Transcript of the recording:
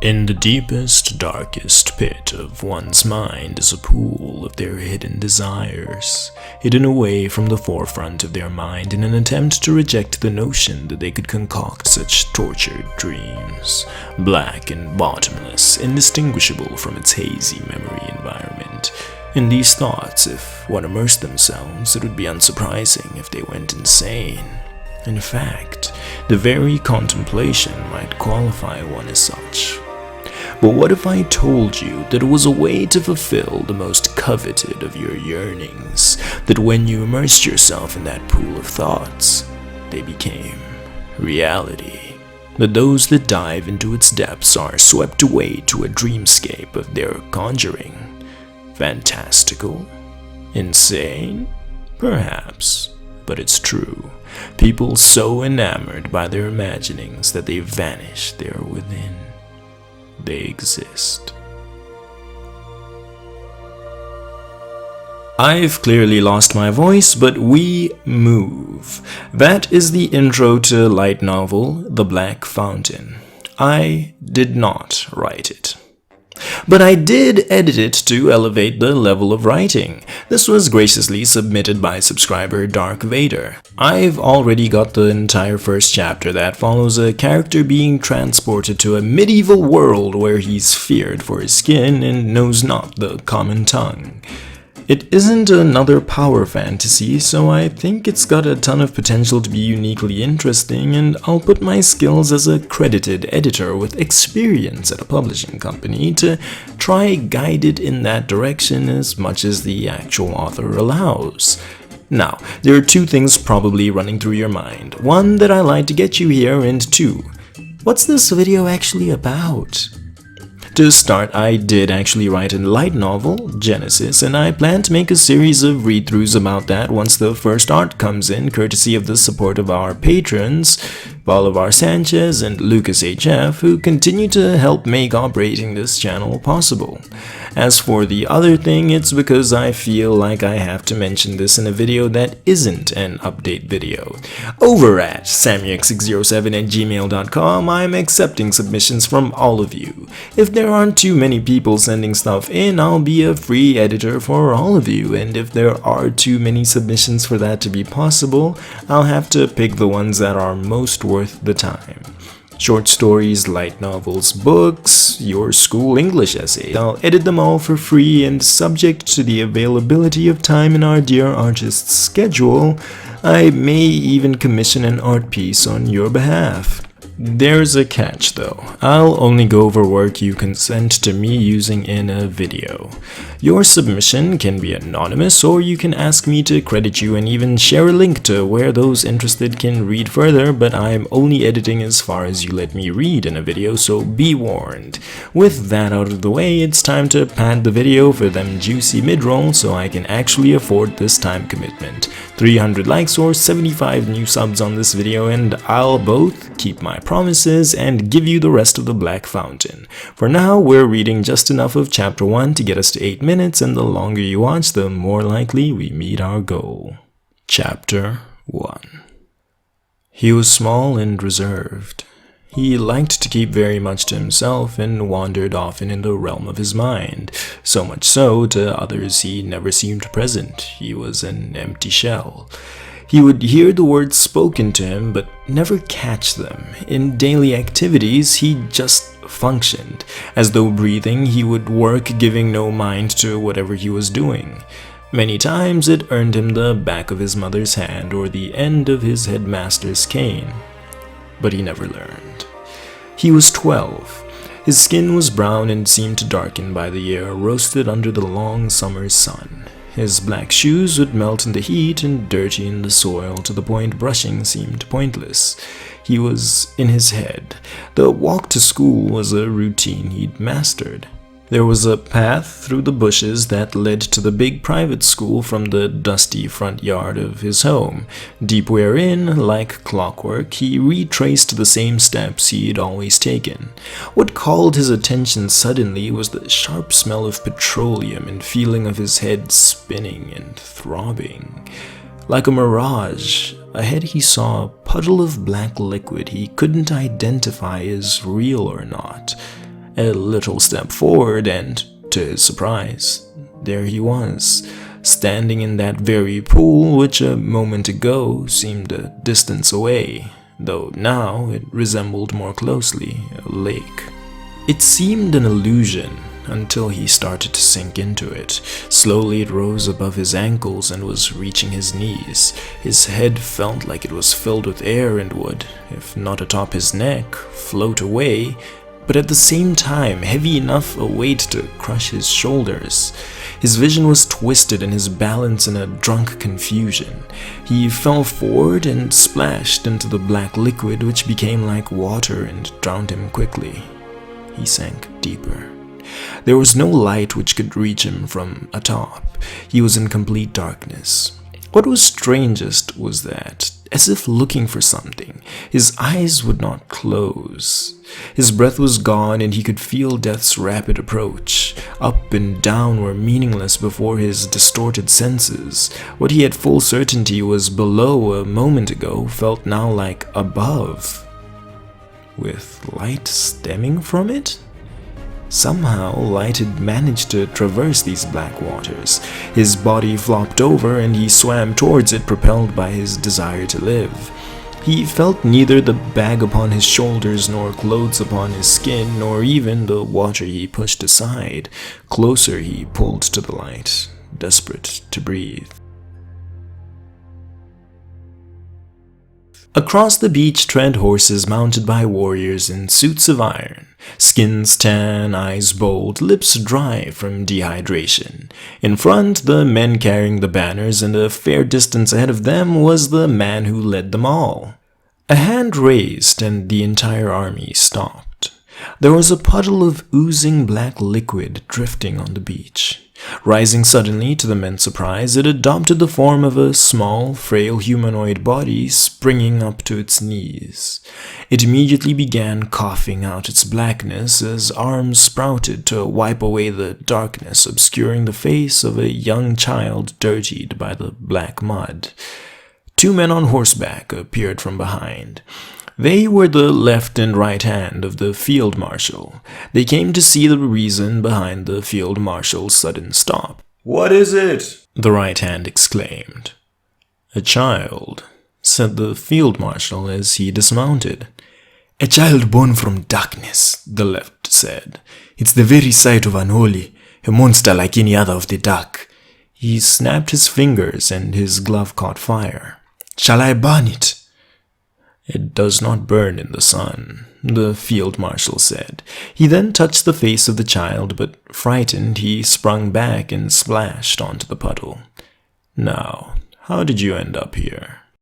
In the deepest, darkest pit of one's mind is a pool of their hidden desires, hidden away from the forefront of their mind in an attempt to reject the notion that they could concoct such tortured dreams, black and bottomless, indistinguishable from its hazy memory environment. In these thoughts, if one immersed themselves, it would be unsurprising if they went insane. In fact, the very contemplation might qualify one as such. But what if I told you that it was a way to fulfill the most coveted of your yearnings, that when you immersed yourself in that pool of thoughts, they became reality, that those that dive into its depths are swept away to a dreamscape of their conjuring? Fantastical? Insane? Perhaps, but it's true. People so enamored by their imaginings that they vanish there within. They exist. I've clearly lost my voice, but we move. That is the intro to light novel The Black Fountain. I did not write it, but I did edit it to elevate the level of writing. This was graciously submitted by subscriber Dark Vader. I've already got the entire first chapter that follows a character being transported to a medieval world where he's feared for his skin and knows not the common tongue. It isn't another power fantasy, so I think it's got a ton of potential to be uniquely interesting, and I'll put my skills as a credited editor with experience at a publishing company to try guide it in that direction as much as the actual author allows. Now, there are two things probably running through your mind. One, that I lied to get you here, and two, what's this video actually about? To start, I did actually write a light novel, Genesis, and I plan to make a series of read-throughs about that once the first art comes in, courtesy of the support of our patrons, Bolivar Sanchez and Lucas HF, who continue to help make operating this channel possible. As for the other thing, it's because I feel like I have to mention this in a video that isn't an update video. Over at samyx607@gmail.com, I'm accepting submissions from all of you. If there aren't too many people sending stuff in, I'll be a free editor for all of you, and if there are too many submissions for that to be possible, I'll have to pick the ones that are most worth the time. Short stories, light novels, books, your school English essays. I'll edit them all for free, and subject to the availability of time in our dear artist's schedule, I may even commission an art piece on your behalf. There's a catch though. I'll only go over work you consent to me using in a video. Your submission can be anonymous, or you can ask me to credit you and even share a link to where those interested can read further, but I'm only editing as far as you let me read in a video, so be warned. With that out of the way, it's time to pad the video for them juicy mid-roll so I can actually afford this time commitment. 300 likes or 75 new subs on this video, and I'll both keep my promises and give you the rest of The Black Fountain. For now, we're reading just enough of chapter 1 to get us to 8 minutes, and the longer you watch, the more likely we meet our goal. Chapter 1. He was small and reserved. He liked to keep very much to himself and wandered often in the realm of his mind, so much so to others he never seemed present. He was an empty shell. He would hear the words spoken to him, but never catch them. In daily activities, he just functioned. As though breathing, he would work, giving no mind to whatever he was doing. Many times it earned him the back of his mother's hand or the end of his headmaster's cane. But he never learned. He was 12. His skin was brown and seemed to darken by the year, roasted under the long summer's sun. His black shoes would melt in the heat and dirty in the soil to the point brushing seemed pointless. He was in his head. The walk to school was a routine he'd mastered. There was a path through the bushes that led to the big private school from the dusty front yard of his home, deep wherein, like clockwork, he retraced the same steps he'd always taken. What called his attention suddenly was the sharp smell of petroleum and feeling of his head spinning and throbbing. Like a mirage, ahead he saw a puddle of black liquid he couldn't identify as real or not. A little step forward and, to his surprise, there he was, standing in that very pool which a moment ago seemed a distance away, though now it resembled more closely a lake. It seemed an illusion until he started to sink into it. Slowly it rose above his ankles and was reaching his knees. His head felt like it was filled with air and would, if not atop his neck, float away, but at the same time heavy enough a weight to crush his shoulders. His vision was twisted and his balance in a drunk confusion. He fell forward and splashed into the black liquid which became like water and drowned him quickly. He sank deeper. There was no light which could reach him from atop. He was in complete darkness. What was strangest was that, as if looking for something, his eyes would not close. His breath was gone and he could feel death's rapid approach. Up and down were meaningless before his distorted senses. What he had full certainty was below a moment ago felt now like above, with light stemming from it? Somehow, light had managed to traverse these black waters. His body flopped over and he swam towards it, propelled by his desire to live. He felt neither the bag upon his shoulders, nor clothes upon his skin, nor even the water he pushed aside. Closer he pulled to the light, desperate to breathe. Across the beach tread horses mounted by warriors in suits of iron, skins tan, eyes bold, lips dry from dehydration. In front, the men carrying the banners, and a fair distance ahead of them was the man who led them all. A hand raised, and the entire army stopped. There was a puddle of oozing black liquid drifting on the beach. Rising suddenly, to the men's surprise, it adopted the form of a small, frail humanoid body springing up to its knees. It immediately began coughing out its blackness as arms sprouted to wipe away the darkness obscuring the face of a young child dirtied by the black mud. Two men on horseback appeared from behind. They were the left and right hand of the field marshal. They came to see the reason behind the field marshal's sudden stop. "What is it?" the right hand exclaimed. "A child," said the field marshal as he dismounted. "A child born from darkness," the left said. "It's the very sight of unholy, a monster like any other of the dark." He snapped his fingers and his glove caught fire. "Shall I burn it?" "It does not burn in the sun," the field marshal said. He then touched the face of the child, but frightened, he sprung back and splashed onto the puddle. "Now, how did you end up here?"